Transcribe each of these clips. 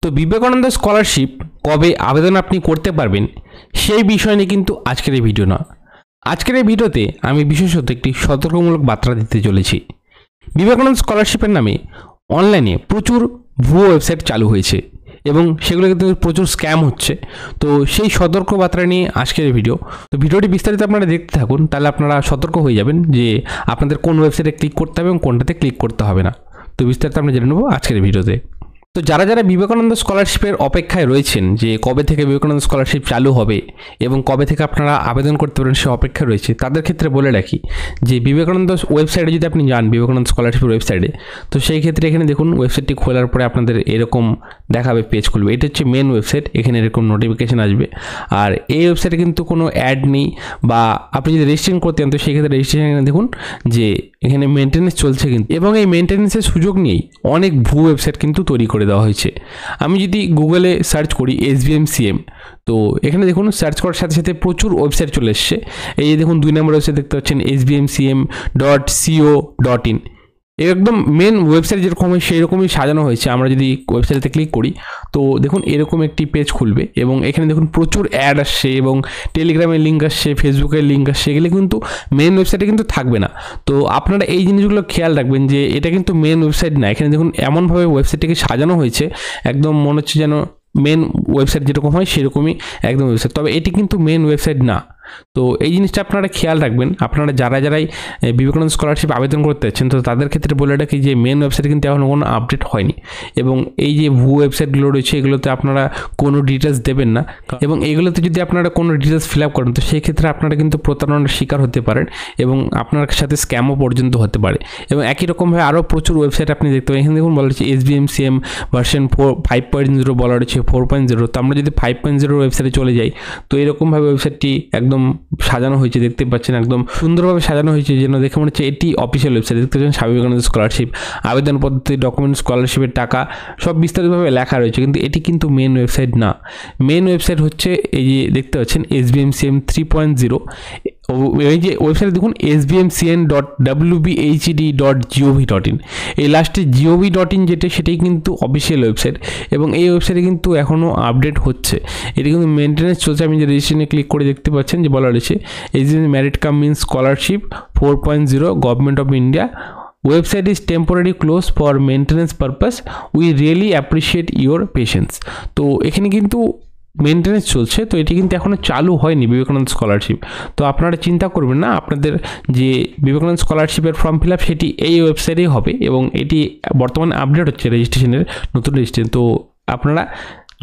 তো বিবেকানন্দ স্কলারশিপ কবে আবেদন আপনি করতে পারবেন সেই বিষয় নিয়ে কিন্তু আজকের এই ভিডিও না। আজকের এই ভিডিওতে আমি বিশেষত একটি সতর্কমূলক বার্তা দিতে চলেছি। বিবেকানন্দ স্কলারশিপের নামে অনলাইনে প্রচুর ভুয়ো ওয়েবসাইট চালু হয়েছে এবং সেগুলো কিন্তু প্রচুর স্ক্যাম হচ্ছে। তো সেই সতর্ক বার্তা নিয়ে আজকের এই ভিডিও। তো ভিডিওটি বিস্তারিত আপনারা দেখতে থাকুন, তাহলে আপনারা সতর্ক হয়ে যাবেন যে আপনাদের কোন ওয়েবসাইটে ক্লিক করতে হবে এবং কোনটাতে ক্লিক করতে হবে না। তো বিস্তারিত আমরা জেনে নেব আজকের এই ভিডিওতে। তো যারা যারা বিবেকানন্দ স্কলারশিপের অপেক্ষায় রয়েছেন যে কবে থেকে বিবেকানন্দ স্কলারশিপ চালু হবে এবং কবে থেকে আপনারা আবেদন করতে পারেন সে অপেক্ষায় রয়েছে, তাদের ক্ষেত্রে বলে রাখি যে বিবেকানন্দ ওয়েবসাইটে যদি আপনি যান, বিবেকানন্দ স্কলারশিপের ওয়েবসাইটে, তো সেই ক্ষেত্রে এখানে দেখুন ওয়েবসাইটটি খোলার পরে আপনাদের এরকম দেখাবে, পেজ খুলবে। এটা হচ্ছে মেন ওয়েবসাইট, এখানে এরকম নোটিফিকেশান আসবে। আর এই ওয়েবসাইটে কিন্তু কোনো অ্যাড নেই, বা আপনি যদি রেজিস্ট্রেশন করতে চান তো সেই ক্ষেত্রে রেজিস্ট্রেশন এখানে দেখুন যে এখানে মেনটেন্যান্স চলছে কিন্তু, এবং এই মেনটেন্যান্সের সুযোগ নিয়েই অনেক ভুয়ো ওয়েবসাইট কিন্তু তৈরি করে দেওয়া হয়েছে। আমি যদি গুগলে সার্চ করি SBMCM, তো এখানে দেখুন সার্চ করার সাথে সাথে প্রচুর ওয়েবসাইট চলে এসছে। এই যে দেখুন 2 নম্বর ওয়েবসাইট দেখতে পাচ্ছেন SBMCM.co.in, একদম মেন ওয়েবসাইট যেরকম হয় সেই রকমই সাজানো হয়েছে। আমরা যদি ওয়েবসাইটে ক্লিক করি তো দেখুন এরকম একটি পেজ খুলবে এবং এখানে দেখুন প্রচুর অ্যাড আসছে এবং টেলিগ্রামের লিঙ্ক আসছে, ফেসবুকের লিঙ্ক আসছে, এগুলো কিন্তু মেন ওয়েবসাইটে কিন্তু থাকবে না। তো আপনারা এই জিনিসগুলো খেয়াল রাখবেন যে এটা কিন্তু মেন ওয়েবসাইট না। এখানে দেখুন এমনভাবে ওয়েবসাইটটিকে সাজানো হয়েছে একদম মনে হচ্ছে যেন মেন ওয়েবসাইট যেরকম হয় সেরকমই একদম ওয়েবসাইট, তবে এটি কিন্তু মেন ওয়েবসাইট না। তো এই জিনিসটা আপনারা খেয়াল রাখবেন। আপনারা যারাই বিবেকানন্দ স্কলারশিপ আবেদন করতে যাচ্ছেন তো তাদের ক্ষেত্রে বলে রাখি যে মেন ওয়েবসাইটে কিন্তু এখনও কোনো আপডেট হয়নি, এবং এই যে ভুয়ো ওয়েবসাইটগুলো রয়েছে এগুলোতে আপনারা কোনো ডিটেলস দেবেন না, এবং এইগুলোতে যদি আপনারা কোনো ডিটেলস ফিল আপ করেন তো সেই ক্ষেত্রে আপনারা কিন্তু প্রতারণার শিকার হতে পারেন এবং আপনার সাথে স্ক্যামও পর্যন্ত হতে পারে। এবং একই রকমভাবে আরও প্রচুর ওয়েবসাইট আপনি দেখতে পাবেন। এখানে দেখুন বলা হচ্ছে SBMCM ভার্সন 5.0 বলা রয়েছে 4.0। তো আমরা যদি 5.0 ওয়েবসাইটে চলে যাই তো এরকমভাবে ওয়েবসাইটটি একদম সাজানো হয়েছে, দেখতে পাচ্ছেন একদম সুন্দরভাবে সাজানো হয়েছে, যেন দেখে মনে হচ্ছে এটি অফিসিয়াল ওয়েবসাইট। দেখতে পাচ্ছেন স্বামী বিবেকানন্দ স্কলারশিপ আবেদন পদ্ধতি, ডকুমেন্ট, স্কলারশিপের টাকা সব বিস্তারিতভাবে লেখা রয়েছে, কিন্তু এটি কিন্তু মেন ওয়েবসাইট না। মেন ওয়েবসাইট হচ্ছে এই যে দেখতে পাচ্ছেন SBMCM 3.0। এই যে ওয়েবসাইটে দেখুন SBMCN.WBHED.gov.in, এই লাস্টে gov.in যেটা সেটাই কিন্তু অফিসিয়াল ওয়েবসাইট, এবং এই ওয়েবসাইটে কিন্তু এখনও আপডেট হচ্ছে, এটি কিন্তু মেনটেন্যান্স চলছে। আমি যে রেজিস্ট্রেশনে ক্লিক করে দেখতে পাচ্ছেন যে বলা রয়েছে merit cum means scholarship 4.0 government of India, website is temporarily closed for maintenance purpose, we really appreciate your patience। তো এখানে কিন্তু মেনটেন্যান্স চলছে, তো এটি কিন্তু এখনও চালু হয়নি বিবেকানন্দ স্কলারশিপ। তো আপনারা চিন্তা করবেন না, আপনাদের যে বিবেকানন্দ স্কলারশিপের ফর্ম ফিল আপ সেটি এই ওয়েবসাইটেই হবে, এবং এটি বর্তমানে আপডেট হচ্ছে রেজিস্ট্রেশনের, নতুন রেজিস্ট্রেশন। তো আপনারা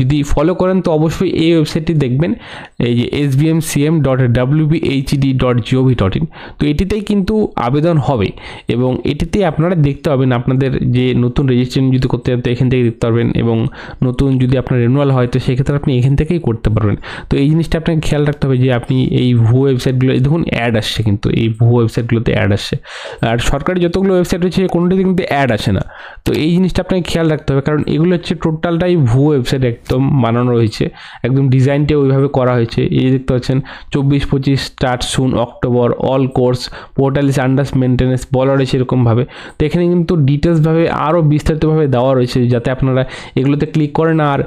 যদি ফলো করেন তো অবশ্যই এই ওয়েবসাইটটি দেখবেন, এই যে SBMCM.WBHED.gov.in। তো এটিতেই কিন্তু আবেদন হবে এবং এটিতেই আপনারা দেখতে পাবেন আপনাদের যে নতুন রেজিস্ট্রেশন যদি করতে চান তো এখান থেকে দেখতে পারবেন, এবং নতুন যদি আপনার রিনিউয়াল হয় তো সেক্ষেত্রে আপনি এখান থেকেই করতে পারবেন। তো এই জিনিসটা আপনাকে খেয়াল রাখতে হবে যে আপনি এই ভুয়ো ওয়েবসাইটগুলো, দেখুন অ্যাড আসছে, কিন্তু এই ভুয়ো ওয়েবসাইটগুলোতে অ্যাড আসছে, আর সরকারি যতগুলো ওয়েবসাইট রয়েছে কোনোটিতে কিন্তু অ্যাড আসে না। তো এই জিনিসটা আপনাকে খেয়াল রাখতে হবে, কারণ এগুলো হচ্ছে টোটালটাই ভুয়ো ওয়েবসাইট একদম বানানো রয়েছে, একদম ডিজাইনটা ওইভাবে করা হয়েছে। এই দেখতে পাচ্ছেন 24-25 স্টার্ট সুন অক্টোবর, অল কোর্স, পোর্টাল ইস আন্ডার মেনটেন্যান্স বলা রয়েছে এরকমভাবে। তো এখানে কিন্তু ডিটেলসভাবে আরও বিস্তারিতভাবে দেওয়া রয়েছে যাতে আপনারা এগুলোতে ক্লিক করেন, আর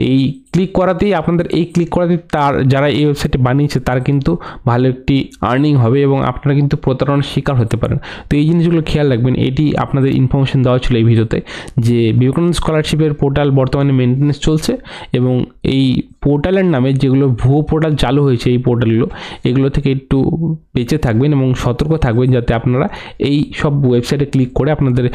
এই ক্লিক করাতেই আপনাদের তার যারা এই ওয়েবসাইটে বানিয়েছে তার কিন্তু ভালো একটি আর্নিং হবে এবং আপনারা কিন্তু প্রতারণার শিকার হতে পারেন। তো এই জিনিসগুলো খেয়াল রাখবেন। এটি আপনাদের ইনফরমেশন দেওয়া ছিল এই ভিডিওতে যে বিবেকানন্দ স্কলারশিপের পোর্টাল বর্তমানে মেনটেন্যান্স চলছে, এবং এই পোর্টালের নামে যেগুলো ভুয়ো পোর্টাল চালু হয়েছে এই পোর্টালগুলো, এগুলো থেকে একটু বেঁচে থাকবেন এবং সতর্ক থাকবেন যাতে আপনারা এই সব ওয়েবসাইটে ক্লিক করে আপনাদের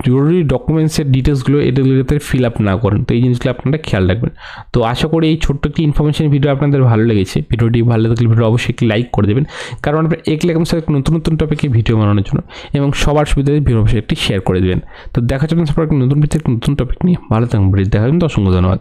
জরুরি ডকুমেন্টসের ডিটেলসগুলো এগুলোতে ফিল আপ না করেন। তো এই জিনিসগুলো আপনারা খেয়াল রাখবেন। তো আশা করি এই ছোট্ট একটি ইনফরমেশন ভিডিও আপনাদের ভালো লেগেছে। ভিডিওটি ভালো লাগলে ভিডিও অবশ্যই একটি লাইক করে দেবেন, কারণ আপনারা একরকম সাথে নতুন নতুন টপিকে ভিডিও বানানোর জন্য, এবং সবার সুবিধায় ভিডিও অবশ্যই একটি শেয়ার করে দেবেন। তো দেখা যাবে নতুন ভিডিও নতুন টপিক নিয়ে। ভালো থাকবেন, দেখা যাবেন। অসংখ্য ধন্যবাদ।